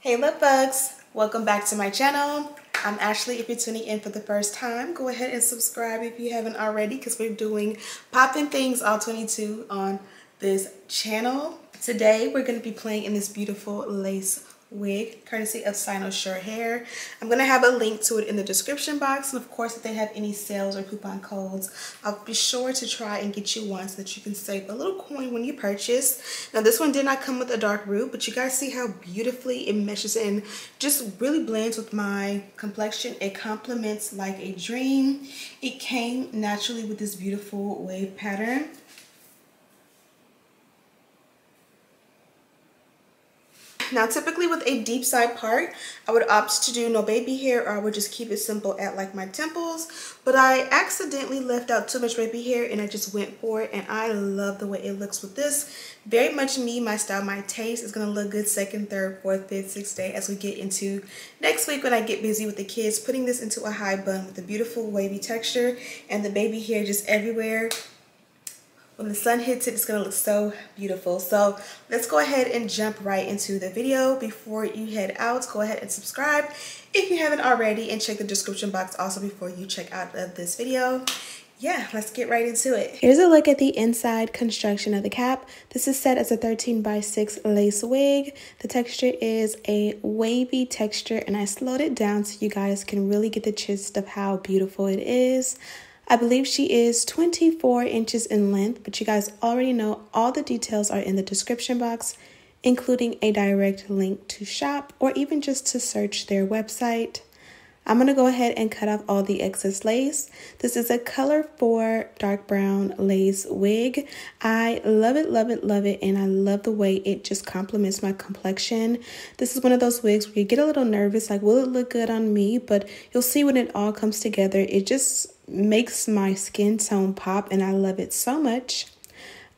Hey love bugs, welcome back to my channel. I'm Ashley. If you're tuning in for the first time, go ahead and subscribe if you haven't already, because we're doing popping things all 22 on this channel. Today we're going to be playing in this beautiful lace wig courtesy of Cynosure hair. I'm going to have a link to it in the description box, and of course if they have any sales or coupon codes, I'll be sure to try and get you one so that you can save a little coin when you purchase. Now this one did not come with a dark root, but you guys see how beautifully it meshes in, just really blends with my complexion. It complements like a dream. It came naturally with this beautiful wave pattern. Now typically with a deep side part, I would opt to do no baby hair, or I would just keep it simple at like my temples, but I accidentally left out too much baby hair and I just went for it, and I love the way it looks with this. Very much me, my style, my taste. Is going to look good second, third, fourth, fifth, sixth day as we get into next week when I get busy with the kids, putting this into a high bun with a beautiful wavy texture and the baby hair just everywhere. When the sun hits it, it's going to look so beautiful. So let's go ahead and jump right into the video. Before you head out, go ahead and subscribe if you haven't already, and check the description box also before you check out of this video. Yeah, let's get right into it. Here's a look at the inside construction of the cap. This is set as a 13x6 lace wig. The texture is a wavy texture, and I slowed it down so you guys can really get the gist of how beautiful it is. I believe she is 24 inches in length, but you guys already know all the details are in the description box, including a direct link to shop or even just to search their website. I'm going to go ahead and cut off all the excess lace. This is a color 4 dark brown lace wig. I love it, love it, love it, and I love the way it just complements my complexion. This is one of those wigs where you get a little nervous, like, will it look good on me? But you'll see when it all comes together, it just makes my skin tone pop, and I love it so much.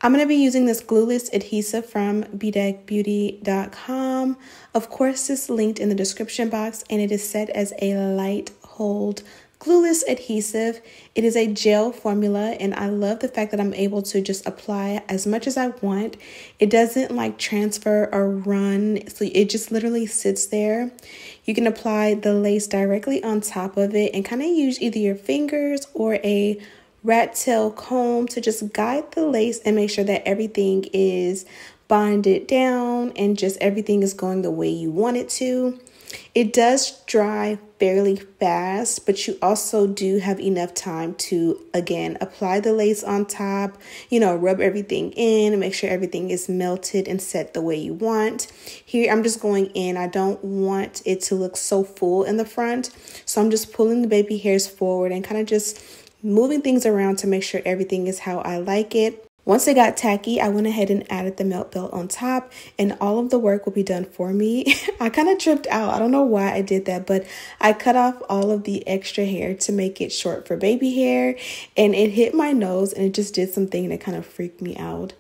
I'm going to be using this glueless adhesive from bedeckbeauty.com. Of course, it's linked in the description box, and it is set as a light hold glueless adhesive. It is a gel formula, and I love the fact that I'm able to just apply as much as I want. It doesn't like transfer or run, so it just literally sits there. You can apply the lace directly on top of it and kind of use either your fingers or a rat tail comb to just guide the lace and make sure that everything is bonded down and just everything is going the way you want it to. It does dry fairly fast, but you also do have enough time to, again, apply the lace on top, rub everything in and make sure everything is melted and set the way you want. Here, I'm just going in. I don't want it to look so full in the front, so I'm just pulling the baby hairs forward and kind of just moving things around to make sure everything is how I like it. Once it got tacky, I went ahead and added the melt belt on top, and all of the work will be done for me. I kind of tripped out. I don't know why I did that, but I cut off all of the extra hair to make it short for baby hair, and it hit my nose, and it just did something that kind of freaked me out.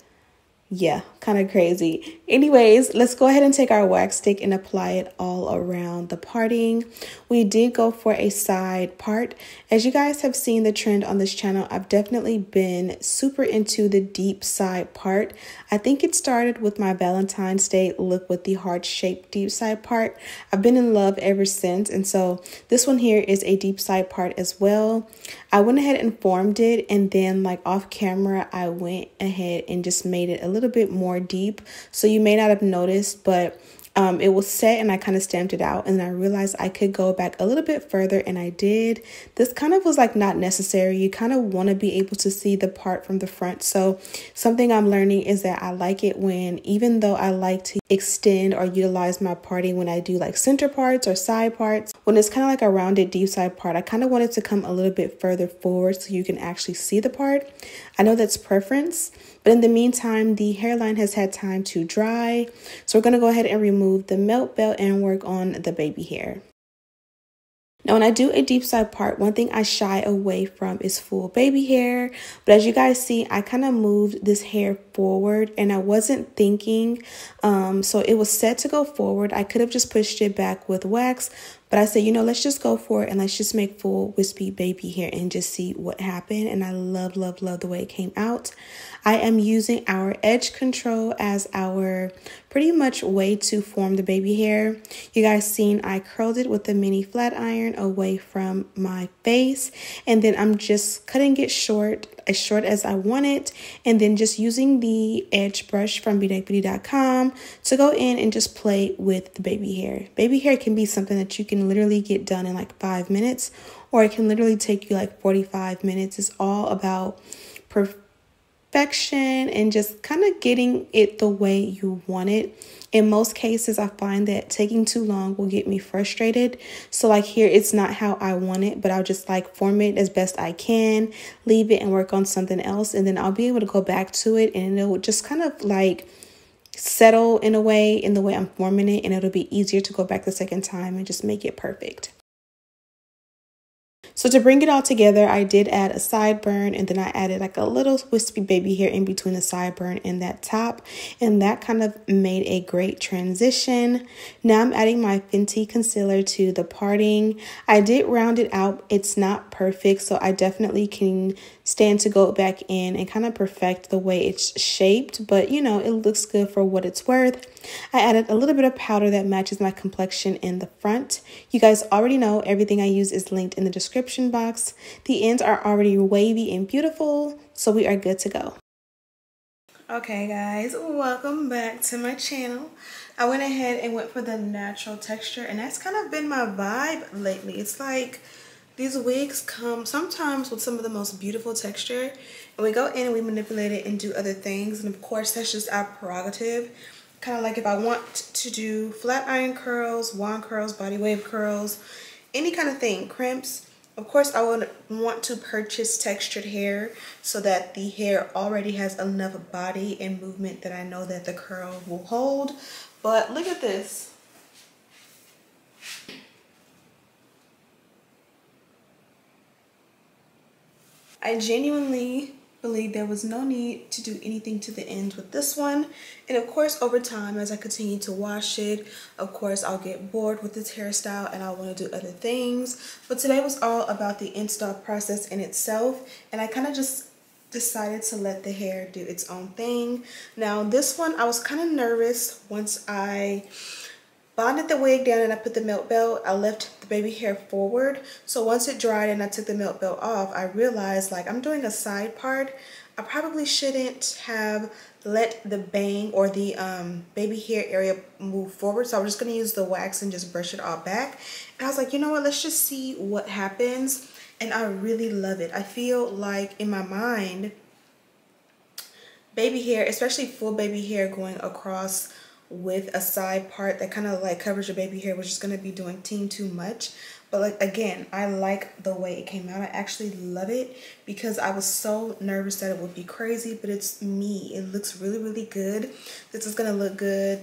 Yeah, kind of crazy. Anyways, let's go ahead and take our wax stick and apply it all around the parting. We did go for a side part. As you guys have seen the trend on this channel, I've definitely been super into the deep side part. I think it started with my Valentine's Day look with the heart-shaped deep side part. I've been in love ever since, and so this one here is a deep side part as well. I went ahead and formed it, and then like off camera, I went ahead and just made it a little bit more deep. So you may not have noticed, but it was set and I kind of stamped it out, and I realized I could go back a little bit further, and I did. This kind of was like not necessary. You kind of want to be able to see the part from the front. So something I'm learning is that I like it when, even though I like to extend or utilize my parting when I do like center parts or side parts, when it's kind of like a rounded deep side part, I kind of want it to come a little bit further forward so you can actually see the part. I know that's preference, but in the meantime, the hairline has had time to dry. So we're going to go ahead and remove the melt belt and work on the baby hair. Now, when I do a deep side part, one thing I shy away from is full baby hair. But as you guys see, I kind of moved this hair forward and I wasn't thinking. So it was set to go forward. I could have just pushed it back with wax, but I said, let's just go for it and let's just make full wispy baby hair and just see what happened. And I love, love, love the way it came out. I am using our edge control as our pretty much way to form the baby hair. You guys seen I curled it with the mini flat iron away from my face, and then I'm just cutting it short as I want it, and then just using the edge brush from bedeck to go in and just play with the baby hair. Baby hair can be something that you can literally get done in like 5 minutes, or it can literally take you like 45 minutes. It's all about perfection and just kind of getting it the way you want it. In most cases, I find that taking too long will get me frustrated. So like here, it's not how I want it, but I'll just like form it as best I can, leave it and work on something else. And then I'll be able to go back to it, and it'll just kind of like settle in the way I'm forming it. And it'll be easier to go back the second time and just make it perfect. So to bring it all together, I did add a sideburn, and then I added like a little wispy baby hair in between the sideburn and that top, and that kind of made a great transition. Now I'm adding my Fenty concealer to the parting. I did round it out. It's not perfect, so I definitely can stand to go back in and kind of perfect the way it's shaped, but you know, it looks good for what it's worth. I added a little bit of powder that matches my complexion in the front. You guys already know everything I use is linked in the description box. The ends are already wavy and beautiful, so we are good to go. Okay guys, welcome back to my channel. I went ahead and went for the natural texture, and that's kind of been my vibe lately. It's like these wigs come sometimes with some of the most beautiful texture, and we go in and we manipulate it and do other things, and of course that's just our prerogative. Kind of like if I want to do flat iron curls, wand curls, body wave curls, any kind of thing, crimps, of course I would want to purchase textured hair so that the hair already has enough body and movement that I know that the curl will hold. But look at this. I genuinely believe there was no need to do anything to the ends with this one, and of course over time as I continue to wash it, of course I'll get bored with this hairstyle and I'll want to do other things. But today was all about the install process in itself, and I kind of just decided to let the hair do its own thing. Now this one I was kind of nervous. Once I bonded the wig down and I put the melt belt, I left the baby hair forward. So once it dried and I took the melt belt off, I realized like I'm doing a side part. I probably shouldn't have let the bang or the baby hair area move forward. So I'm just going to use the wax and just brush it all back. And I was like, you know what, let's just see what happens. And I really love it. I feel like in my mind, baby hair, especially full baby hair going across with a side part that kind of like covers your baby hair, was just going to be doing too much. But like again, I like the way it came out. I actually love it because I was so nervous that it would be crazy, but it's me. It looks really good. This is going to look good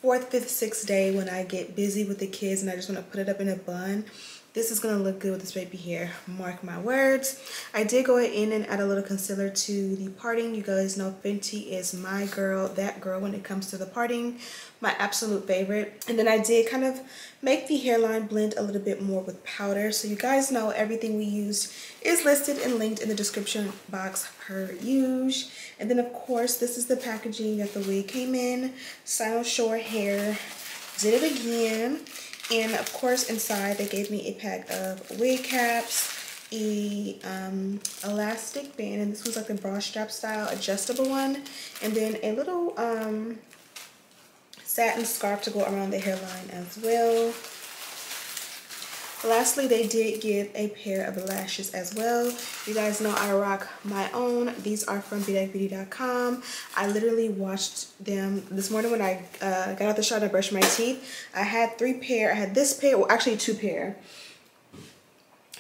4th, 5th, 6th day when I get busy with the kids and I just want to put it up in a bun. This is going to look good with this baby hair. Mark my words. I did go in and add a little concealer to the parting. You guys know Fenty is my girl, that girl when it comes to the parting. My absolute favorite. And then I did kind of make the hairline blend a little bit more with powder. So you guys know everything we used is listed and linked in the description box per usual. And then of course, this is the packaging that the wig came in. Cynosure hair. Did it again. And of course inside they gave me a pack of wig caps, a elastic band, and this was like the bra strap style adjustable one, and then a little satin scarf to go around the hairline as well. Lastly, they did give a pair of lashes as well. You guys know I rock my own. These are from bedeck. I literally washed them this morning when I got out the shower to brush my teeth. I had 3 pair. I had this pair, well actually 2 pair.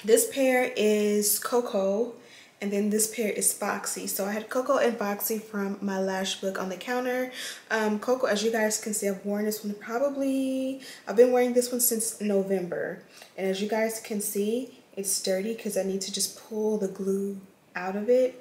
This pair is Cocoa, and then this pair is Foxy. So I had Cocoa and Foxy from my lash book on the counter. Cocoa, as you guys can see, I've worn this one I've been wearing this one since November. And as you guys can see, it's dirty because I need to just pull the glue out of it.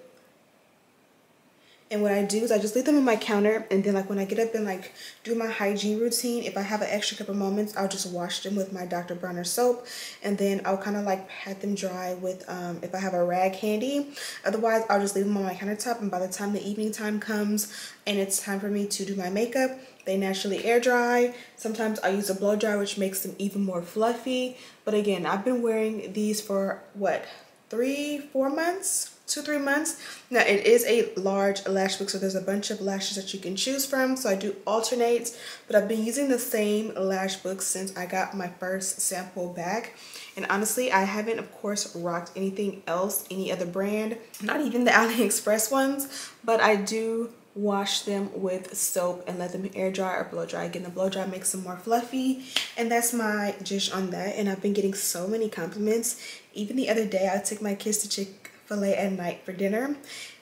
And what I do is I just leave them on my counter, and then like when I get up and like do my hygiene routine, if I have an extra couple moments, I'll just wash them with my Dr. Bronner soap, and then I'll kind of like pat them dry with if I have a rag handy. Otherwise, I'll just leave them on my countertop, and by the time the evening time comes and it's time for me to do my makeup, they naturally air dry. Sometimes I use a blow dryer, which makes them even more fluffy. But again, I've been wearing these for what, 3-4 months? 2-3 months. Now it is a large lash book, so there's a bunch of lashes that you can choose from, so I do alternate, but I've been using the same lash book since I got my first sample back. And honestly, I haven't of course rocked anything else, any other brand, not even the AliExpress ones, but I do wash them with soap and let them air dry or blow dry. Again, the blow dry makes them more fluffy, and that's my dish on that. And I've been getting so many compliments. Even the other day, I took my kids to Chick-fil-A at night for dinner,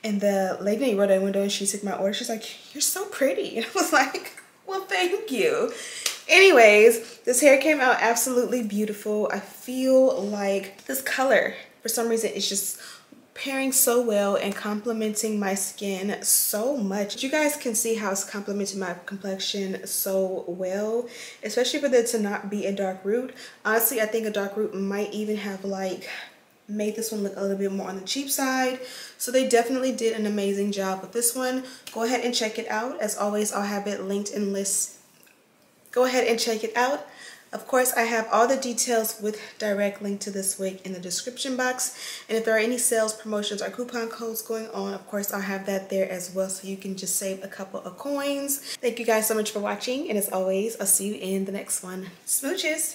and the lady rolled down the window and she took my order. She's like, "You're so pretty." And I was like, "Well, thank you." Anyways, this hair came out absolutely beautiful. I feel like this color, for some reason, is just pairing so well and complementing my skin so much. You guys can see how it's complementing my complexion so well, especially for it to not be a dark root. Honestly, I think a dark root might even have like made this one look a little bit more on the cheap side. So they definitely did an amazing job with this one. Go ahead and check it out. As always, I'll have it linked in list. Go ahead and check it out. Of course, I have all the details with direct link to this wig in the description box. And if there are any sales, promotions, or coupon codes going on, of course, I'll have that there as well, so you can just save a couple of coins. Thank you guys so much for watching. And as always, I'll see you in the next one. Smooches!